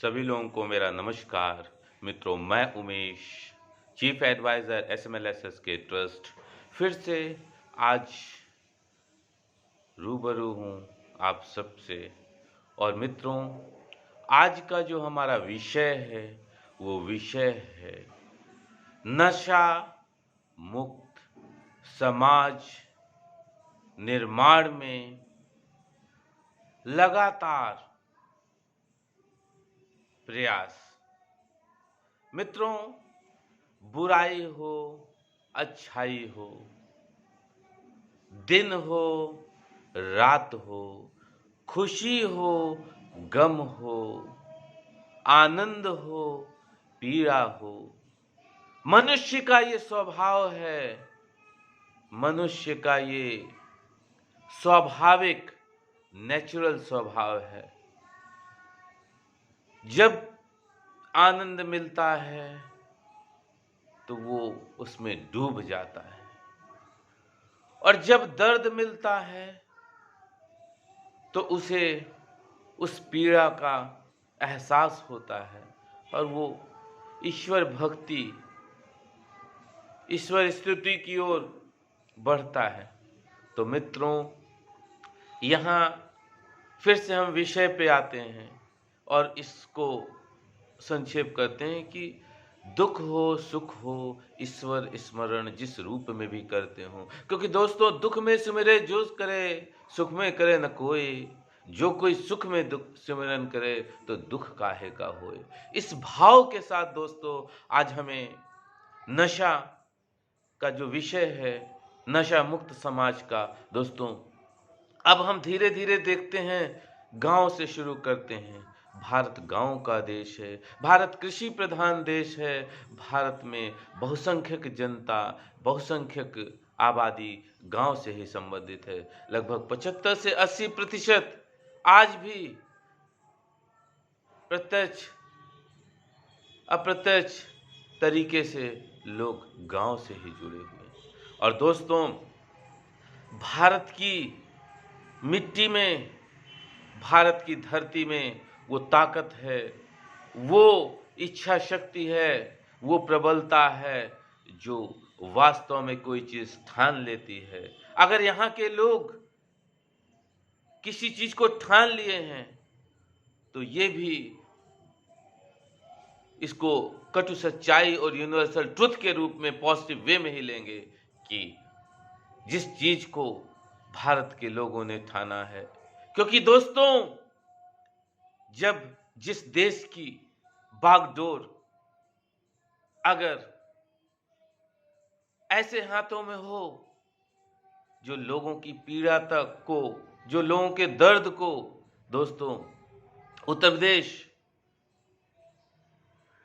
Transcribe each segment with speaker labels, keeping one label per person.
Speaker 1: सभी लोगों को मेरा नमस्कार। मित्रों, मैं उमेश, चीफ एडवाइज़र एसएमएलएसएस के ट्रस्ट, फिर से आज रूबरू हूँ आप सबसे। और मित्रों, आज का जो हमारा विषय है वो विषय है नशा मुक्त समाज निर्माण में लगातार प्रयास। मित्रों, बुराई हो, अच्छाई हो, दिन हो, रात हो, खुशी हो, गम हो, आनंद हो, पीड़ा हो, मनुष्य का ये स्वभाव है, मनुष्य का ये स्वाभाविक नेचुरल स्वभाव है। जब आनंद मिलता है तो वो उसमें डूब जाता है, और जब दर्द मिलता है तो उसे उस पीड़ा का एहसास होता है और वो ईश्वर भक्ति, ईश्वर स्तुति की ओर बढ़ता है। तो मित्रों, यहाँ फिर से हम विषय पे आते हैं और इसको संक्षेप करते हैं कि दुख हो सुख हो ईश्वर स्मरण जिस रूप में भी करते हो। क्योंकि दोस्तों, दुख में सुमिरे जो करे, सुख में करे न कोई, जो कोई सुख में दुख सिमरन करे तो दुख काहे का होए। इस भाव के साथ दोस्तों, आज हमें नशा का जो विषय है, नशा मुक्त समाज का, दोस्तों अब हम धीरे धीरे देखते हैं, गांव से शुरू करते हैं। भारत गांव का देश है, भारत कृषि प्रधान देश है, भारत में बहुसंख्यक जनता, बहुसंख्यक आबादी गांव से ही संबंधित है। लगभग 75 से 80% आज भी प्रत्यक्ष अप्रत्यक्ष तरीके से लोग गांव से ही जुड़े हुए हैं। और दोस्तों, भारत की मिट्टी में, भारत की धरती में वो ताकत है, वो इच्छा शक्ति है, वो प्रबलता है जो वास्तव में कोई चीज ठान लेती है। अगर यहाँ के लोग किसी चीज को ठान लिए हैं तो ये भी इसको कटु सच्चाई और यूनिवर्सल ट्रुथ के रूप में पॉजिटिव वे में ही लेंगे कि जिस चीज को भारत के लोगों ने ठाना है। क्योंकि दोस्तों, जब जिस देश की बागडोर अगर ऐसे हाथों में हो जो लोगों की पीड़ा तक को, जो लोगों के दर्द को, दोस्तों उत्तर प्रदेश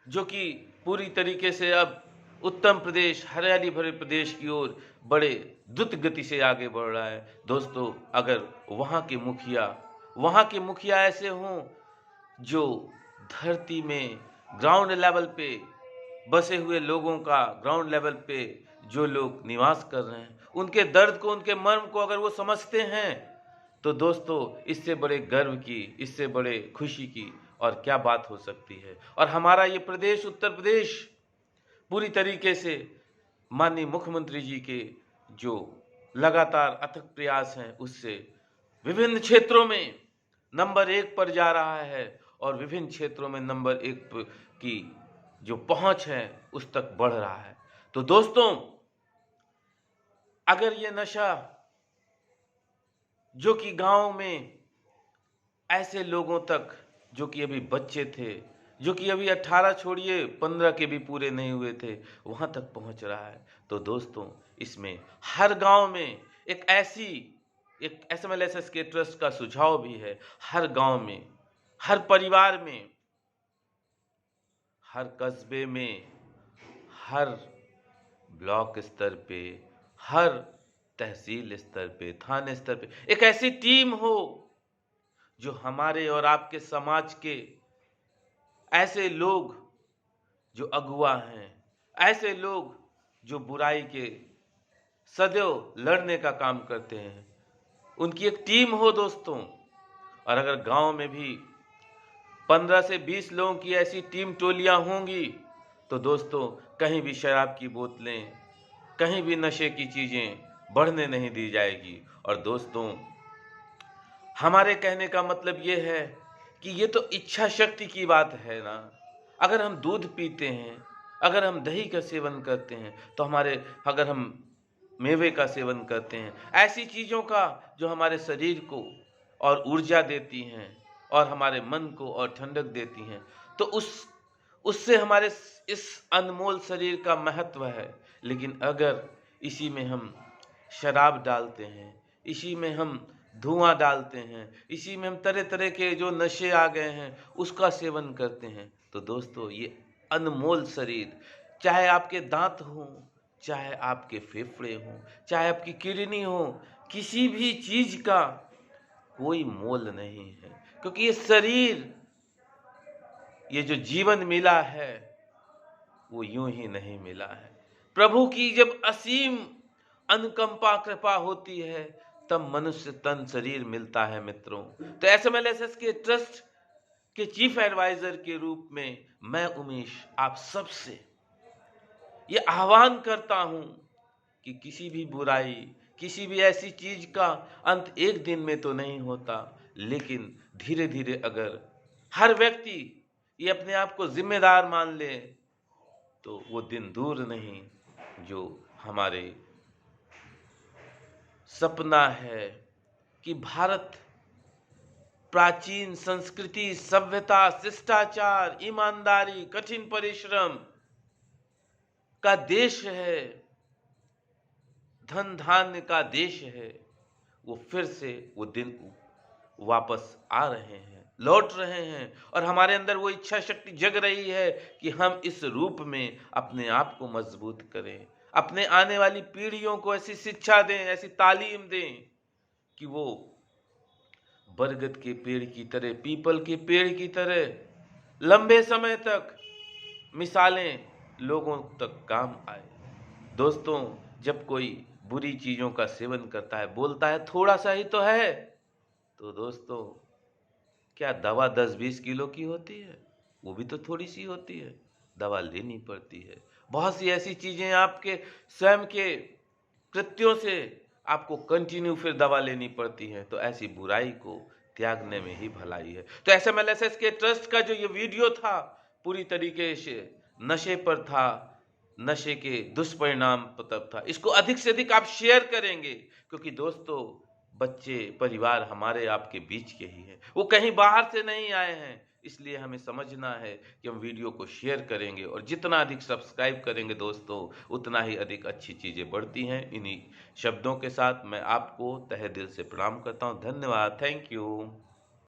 Speaker 1: जो कि पूरी तरीके से अब उत्तम प्रदेश, हरियाली भरे प्रदेश की ओर बड़े द्रुत गति से आगे बढ़ रहा है। दोस्तों, अगर वहाँ के मुखिया ऐसे हों जो धरती में ग्राउंड लेवल पे बसे हुए लोगों का, ग्राउंड लेवल पे जो लोग निवास कर रहे हैं, उनके दर्द को, उनके मर्म को अगर वो समझते हैं, तो दोस्तों इससे बड़े गर्व की, इससे बड़े खुशी की और क्या बात हो सकती है। और हमारा ये प्रदेश, उत्तर प्रदेश, पूरी तरीके से माननीय मुख्यमंत्री जी के जो लगातार अथक प्रयास हैं उससे विभिन्न क्षेत्रों में नंबर 1 पर जा रहा है और विभिन्न क्षेत्रों में नंबर 1 की जो पहुंच है उस तक बढ़ रहा है। तो दोस्तों, अगर ये नशा जो कि गांव में ऐसे लोगों तक जो कि अभी बच्चे थे, जो कि अभी 18 छोड़िए 15 के भी पूरे नहीं हुए थे, वहां तक पहुंच रहा है, तो दोस्तों इसमें हर गांव में एक एसएमएलएसएस के ट्रस्ट का सुझाव भी है, हर गांव में, हर परिवार में, हर कस्बे में, हर ब्लॉक स्तर पे, हर तहसील स्तर पे, थाने स्तर पे एक ऐसी टीम हो जो हमारे और आपके समाज के ऐसे लोग जो अगुवा हैं, ऐसे लोग जो बुराई के सदैव लड़ने का काम करते हैं, उनकी एक टीम हो दोस्तों। और अगर गांव में भी 15 से 20 लोगों की ऐसी टीम टोलियां होंगी तो दोस्तों कहीं भी शराब की बोतलें, कहीं भी नशे की चीज़ें बढ़ने नहीं दी जाएगी। और दोस्तों हमारे कहने का मतलब ये है कि ये तो इच्छा शक्ति की बात है ना। अगर हम दूध पीते हैं, अगर हम दही का सेवन करते हैं, तो अगर हम मेवे का सेवन करते हैं, ऐसी चीज़ों का जो हमारे शरीर को और ऊर्जा देती हैं और हमारे मन को और ठंडक देती हैं, तो उससे हमारे इस अनमोल शरीर का महत्व है। लेकिन अगर इसी में हम शराब डालते हैं, इसी में हम धुआं डालते हैं, इसी में हम तरह-तरह के जो नशे आ गए हैं उसका सेवन करते हैं, तो दोस्तों ये अनमोल शरीर, चाहे आपके दांत हों, चाहे आपके फेफड़े हों, चाहे आपकी किडनी हो, किसी भी चीज़ का कोई मोल नहीं है। क्योंकि ये शरीर, ये जो जीवन मिला है वो यूं ही नहीं मिला है। प्रभु की जब असीम अनुकंपा कृपा होती है तब मनुष्य तन शरीर मिलता है मित्रों। तो एसएमएलएसएस के ट्रस्ट के चीफ एडवाइजर के रूप में मैं उमेश आप सबसे ये आह्वान करता हूं कि किसी भी बुराई, किसी भी ऐसी चीज का अंत एक दिन में तो नहीं होता, लेकिन धीरे धीरे अगर हर व्यक्ति ये अपने आप को जिम्मेदार मान ले तो वो दिन दूर नहीं जो हमारे सपना है कि भारत प्राचीन संस्कृति, सभ्यता, शिष्टाचार, ईमानदारी, कठिन परिश्रम का देश है, धन धान्य का देश है, वो फिर से वो दिन वापस आ रहे हैं, लौट रहे हैं। और हमारे अंदर वो इच्छा शक्ति जग रही है कि हम इस रूप में अपने आप को मजबूत करें, अपने आने वाली पीढ़ियों को ऐसी शिक्षा दें, ऐसी तालीम दें कि वो बरगद के पेड़ की तरह, पीपल के पेड़ की तरह लंबे समय तक मिसालें लोगों तक काम आए। दोस्तों जब कोई बुरी चीज़ों का सेवन करता है, बोलता है थोड़ा सा ही तो है, तो दोस्तों क्या दवा 10-20 किलो की होती है? वो भी तो थोड़ी सी होती है, दवा लेनी पड़ती है। बहुत सी ऐसी चीज़ें आपके स्वयं के कृत्यों से आपको कंटिन्यू फिर दवा लेनी पड़ती है, तो ऐसी बुराई को त्यागने में ही भलाई है। तो एसएमएलएसएस के ट्रस्ट का जो ये वीडियो था पूरी तरीके से नशे पर था, नशे के दुष्परिणाम तब था। इसको अधिक से अधिक आप शेयर करेंगे, क्योंकि दोस्तों बच्चे, परिवार हमारे आपके बीच के ही हैं, वो कहीं बाहर से नहीं आए हैं। इसलिए हमें समझना है कि हम वीडियो को शेयर करेंगे और जितना अधिक सब्सक्राइब करेंगे दोस्तों उतना ही अधिक अच्छी चीज़ें बढ़ती हैं। इन्हीं शब्दों के साथ मैं आपको तहे दिल से प्रणाम करता हूँ। धन्यवाद। Thank you.